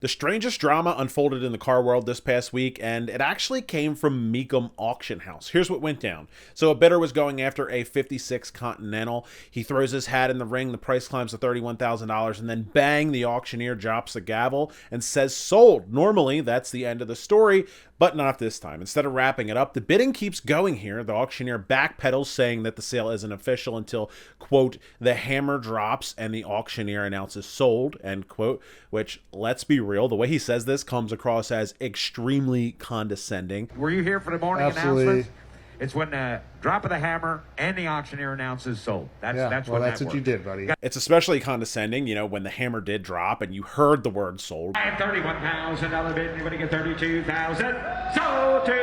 The strangest drama unfolded in the car world this past week, and it actually came from Mecum Auction House. Here's what went down. So a bidder was going after a 56 Continental. He throws his hat in the ring, the price climbs to $31,000, and then bang, the auctioneer drops the gavel and says sold. Normally, that's the end of the story, but not this time. Instead of wrapping it up, the bidding keeps going here. The auctioneer backpedals, saying that the sale isn't official until, quote, the hammer drops and the auctioneer announces sold, end quote, which, let's be real, the way he says this comes across as extremely condescending. Were you here for the morning announcements? It's when the drop of the hammer and the auctioneer announces sold. That's what you did, buddy. It's especially condescending, you know, when the hammer did drop and you heard the word sold. I have $31,000 bid. Anybody get $32,000? Sold to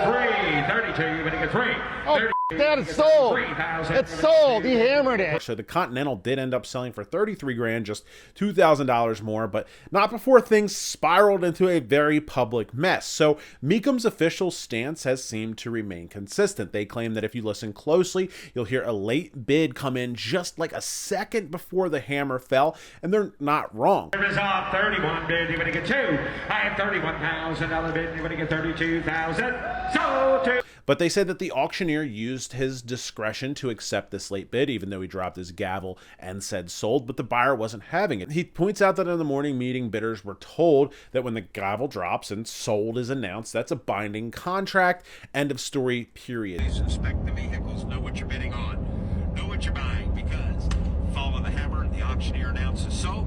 3. 32. Anybody get 3? Oh, that is sold. It's sold. He hammered it. So the Continental did end up selling for 33 grand, just $2,000 more, but not before things spiraled into a very public mess. So Mecum's official stance has seemed to remain consistent. They claim that if you listen closely, you'll hear a late bid come in just like a second before the hammer fell, and they're not wrong. There is a 31 bid. Anybody get 2? I have $31,000 bid. Anybody get 32,000? Sold to. But they said that the auctioneer used his discretion to accept this late bid, even though he dropped his gavel and said sold, but the buyer wasn't having it. He points out that in the morning meeting, bidders were told that when the gavel drops and sold is announced, that's a binding contract. End of story, period. Please inspect the vehicles, know what you're bidding on, know what you're buying, because follow the hammer, the auctioneer announces sold.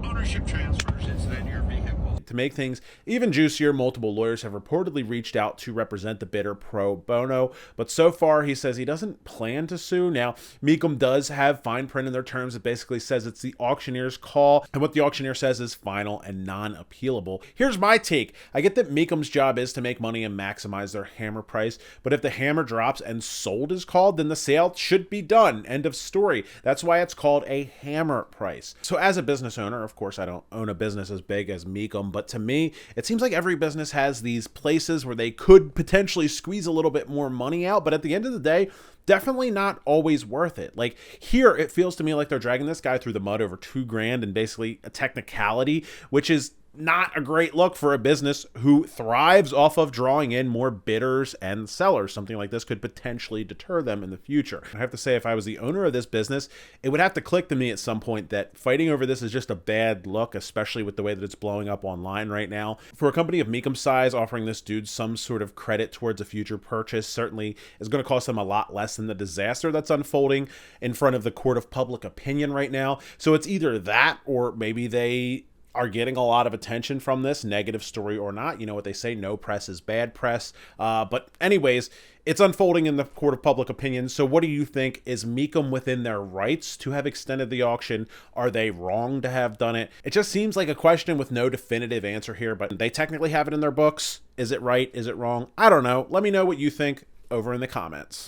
Ownership transfers into then your vehicle. To make things even juicier, multiple lawyers have reportedly reached out to represent the bidder pro bono, but so far he says he doesn't plan to sue. Now, Mecum does have fine print in their terms that basically says it's the auctioneer's call, and what the auctioneer says is final and non-appealable. Here's my take. I get that Mecum's job is to make money and maximize their hammer price, but if the hammer drops and sold is called, then the sale should be done. End of story. That's why it's called a hammer price. So as a business owner, of course, I don't own a business as big as Mecum, but to me, it seems like every business has these places where they could potentially squeeze a little bit more money out, but at the end of the day, definitely not always worth it. Like here, it feels to me like they're dragging this guy through the mud over 2 grand and basically a technicality, which is not a great look for a business who thrives off of drawing in more bidders and sellers. Something like this could potentially deter them in the future. I have to say, if I was the owner of this business, it would have to click to me at some point that fighting over this is just a bad look, especially with the way that it's blowing up online right now. For a company of Mecum's size, offering this dude some sort of credit towards a future purchase certainly is going to cost them a lot less than the disaster that's unfolding in front of the court of public opinion right now. So it's either that, or maybe they are getting a lot of attention from this, negative story or not. You know what they say, no press is bad press. But anyways, it's unfolding in the court of public opinion. So what do you think? Is Mecum within their rights to have extended the auction? Are they wrong to have done it? It just seems like a question with no definitive answer here, but they technically have it in their books. Is it right? Is it wrong? I don't know. Let me know what you think over in the comments.